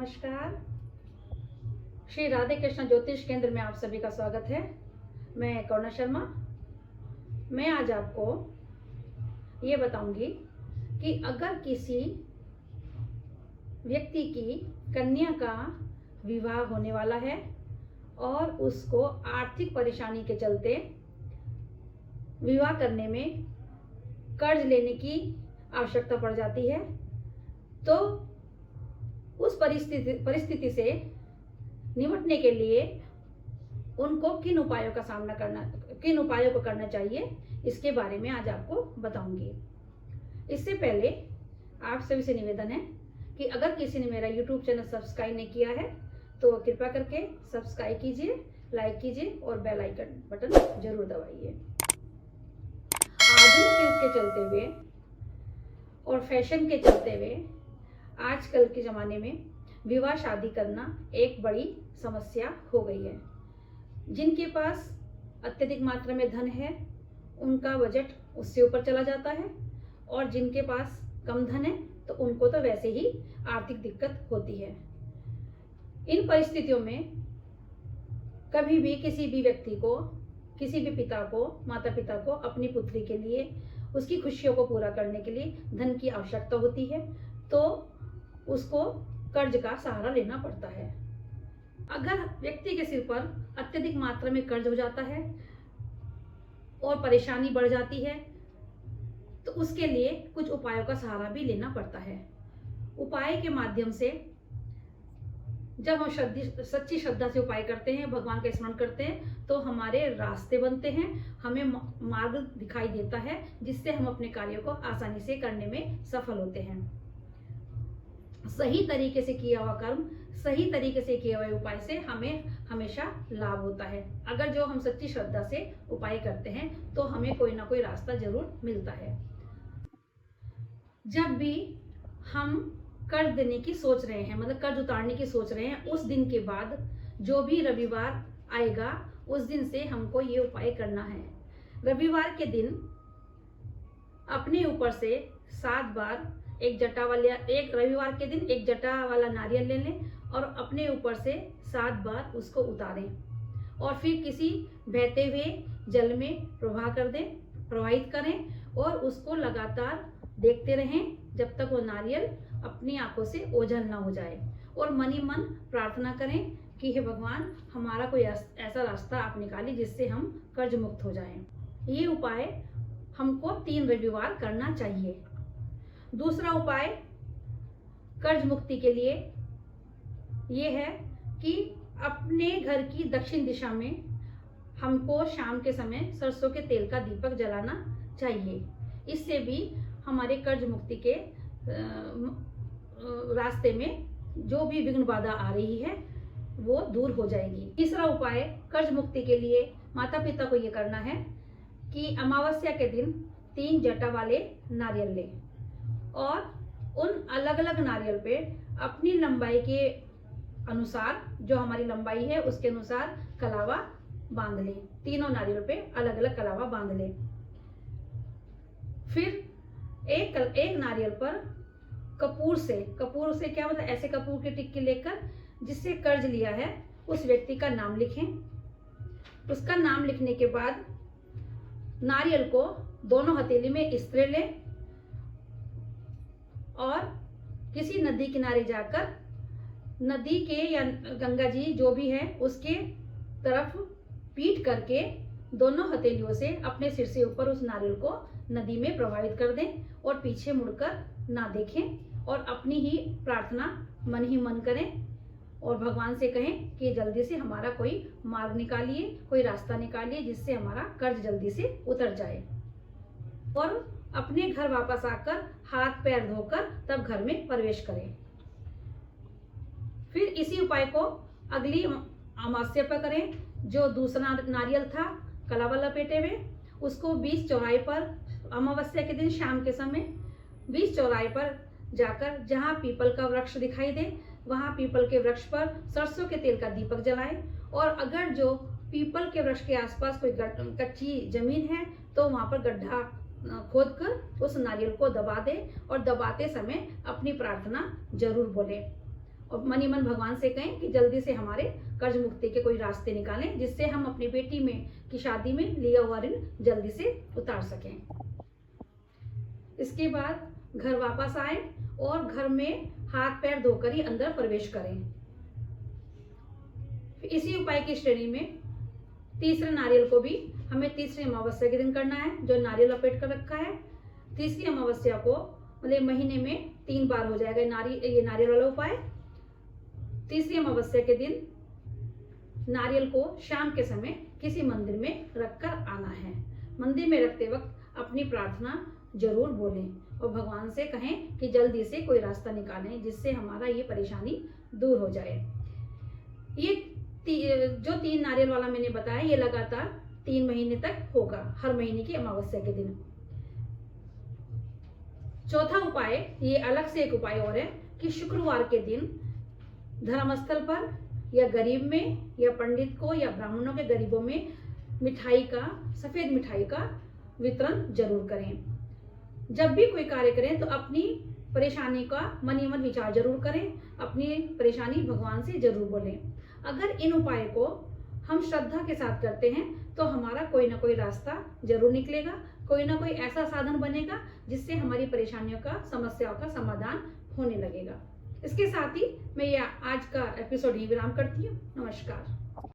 नमस्कार। श्री राधे कृष्ण ज्योतिष केंद्र में आप सभी का स्वागत है। मैं करुणा शर्मा। मैं आज आपको ये बताऊंगी कि अगर किसी व्यक्ति की कन्या का विवाह होने वाला है और उसको आर्थिक परेशानी के चलते विवाह करने में कर्ज लेने की आवश्यकता पड़ जाती है, तो उस परिस्थिति से निपटने के लिए उनको किन उपायों को करना चाहिए, इसके बारे में आज आपको बताऊंगी। इससे पहले आप सभी से निवेदन है कि अगर किसी ने मेरा YouTube चैनल सब्सक्राइब नहीं किया है तो कृपया करके सब्सक्राइब कीजिए, लाइक कीजिए और बेल आइकन बटन जरूर दबाइए। आधुनिक युग के चलते हुए और फैशन के चलते हुए आजकल के ज़माने में विवाह शादी करना एक बड़ी समस्या हो गई है। जिनके पास अत्यधिक मात्रा में धन है उनका बजट उससे ऊपर चला जाता है, और जिनके पास कम धन है तो उनको तो वैसे ही आर्थिक दिक्कत होती है। इन परिस्थितियों में कभी भी किसी भी व्यक्ति को, किसी भी पिता को, माता पिता को अपनी पुत्री के लिए, उसकी खुशियों को पूरा करने के लिए धन की आवश्यकता होती है, तो उसको कर्ज का सहारा लेना पड़ता है। अगर व्यक्ति के सिर पर अत्यधिक मात्रा में कर्ज हो जाता है और परेशानी बढ़ जाती है तो उसके लिए कुछ उपायों का सहारा भी लेना पड़ता है। उपाय के माध्यम से जब हम सच्ची श्रद्धा से उपाय करते हैं, भगवान का स्मरण करते हैं, तो हमारे रास्ते बनते हैं, हमें मार्ग दिखाई देता है, जिससे हम अपने कार्यों को आसानी से करने में सफल होते हैं। सही तरीके से किया हुआ कर्म, सही तरीके से किए हुए उपाय से हमें हमेशा लाभ होता है। अगर जो हम सच्ची श्रद्धा से उपाय करते हैं तो हमें कोई ना कोई रास्ता जरूर मिलता है। जब भी हम कर्ज देने की सोच रहे हैं, मतलब कर्ज उतारने की सोच रहे हैं, उस दिन के बाद जो भी रविवार आएगा उस दिन से हमको ये उपाय करना है। रविवार के दिन अपने ऊपर से 7 बार एक रविवार के दिन एक जटा वाला नारियल ले लें और अपने ऊपर से 7 बार उसको उतारें और फिर किसी बहते हुए जल में प्रवाहित करें और उसको लगातार देखते रहें जब तक वो नारियल अपनी आंखों से ओझल ना हो जाए, और मन ही मन प्रार्थना करें कि हे भगवान, हमारा कोई ऐसा रास्ता आप निकालिए जिससे हम कर्ज मुक्त हो जाएं। ये उपाय हमको 3 रविवार करना चाहिए। दूसरा उपाय कर्ज मुक्ति के लिए ये है कि अपने घर की दक्षिण दिशा में हमको शाम के समय सरसों के तेल का दीपक जलाना चाहिए। इससे भी हमारे कर्ज मुक्ति के रास्ते में जो भी विघ्न बाधा आ रही है वो दूर हो जाएगी। तीसरा उपाय कर्ज मुक्ति के लिए माता पिता को ये करना है कि अमावस्या के दिन 3 जटा वाले नारियल लें और उन अलग अलग नारियल पे अपनी लंबाई के अनुसार, जो हमारी लंबाई है उसके अनुसार कलावा बांध लें। तीनों नारियल पे अलग अलग कलावा बांध लें। फिर एक नारियल पर कपूर से क्या मतलब, ऐसे कपूर की टिक्की लेकर जिससे कर्ज लिया है उस व्यक्ति का नाम लिखें। उसका नाम लिखने के बाद नारियल को दोनों हथेली में स्प्रे लें और किसी नदी किनारे जाकर नदी के या गंगा जी जो भी है उसके तरफ पीट करके दोनों हथेलियों से अपने सिर से ऊपर उस नारियल को नदी में प्रवाहित कर दें और पीछे मुड़कर ना देखें और अपनी ही प्रार्थना मन ही मन करें और भगवान से कहें कि जल्दी से हमारा कोई मार्ग निकालिए, कोई रास्ता निकालिए जिससे हमारा कर्ज जल्दी से उतर जाए, और अपने घर वापस आकर हाथ पैर धोकर तब घर में प्रवेश करें। फिर इसी उपाय को अगली अमावस्या पर करें। जो दूसरा नारियल था कलावा लपेटे हुए, उसको बीच चौराहे पर अमावस्या के दिन शाम के समय बीच चौराहे पर जाकर जहाँ पीपल का वृक्ष दिखाई दे वहाँ पीपल के वृक्ष पर सरसों के तेल का दीपक जलाएं, और अगर जो पीपल के वृक्ष के आसपास कोई कच्ची जमीन है तो वहाँ पर गड्ढा खोदकर उस नारियल को दबा दे और दबाते समय अपनी प्रार्थना जरूर बोले। और मन ही मन भगवान से कहें कि जल्दी से हमारे कर्ज मुक्ति के कोई रास्ते निकालें, जिससे हम अपनी बेटी में की शादी में लिया हुआ ऋण जल्दी से उतार सकें। इसके बाद घर वापस आए और घर में हाथ पैर धोकर ही अंदर प्रवेश करें। इसी उपाय की श्रेणी में तीसरे नारियल को भी हमें तीसरी अमावस्या के दिन करना है, जो नारियल लपेट कर रखा है। तीसरी अमावस्या को मतलब महीने में 3 बार हो जाएगा ये नारियल वाला उपाय। तीसरी अमावस्या के दिन नारियल को शाम के समय किसी मंदिर में रखकर आना है। मंदिर में रखते वक्त अपनी प्रार्थना जरूर बोलें और भगवान से कहें कि जल्दी से कोई रास्ता निकालें, जिससे हमारा ये परेशानी दूर हो जाए। ये जो 3 नारियल वाला मैंने बताया, ये लगातार 3 महीने तक होगा, हर महीने की अमावस्या के दिन। चौथा उपाय, ये अलग से एक उपाय और है कि शुक्रवार के दिन धर्मस्थल पर या गरीब में या पंडित को या ब्राह्मणों के गरीबों में मिठाई का, सफेद मिठाई का वितरण जरूर करें। जब भी कोई कार्य करें तो अपनी परेशानी का मन ही मन विचार जरूर करें, अपनी परेशानी भगवान से जरूर बोलें। अगर इन उपाय को हम श्रद्धा के साथ करते हैं तो हमारा कोई ना कोई रास्ता जरूर निकलेगा, कोई ना कोई ऐसा साधन बनेगा जिससे हमारी परेशानियों का, समस्याओं का समाधान होने लगेगा। इसके साथ ही मैं आज का एपिसोड ही विराम करती हूँ। नमस्कार।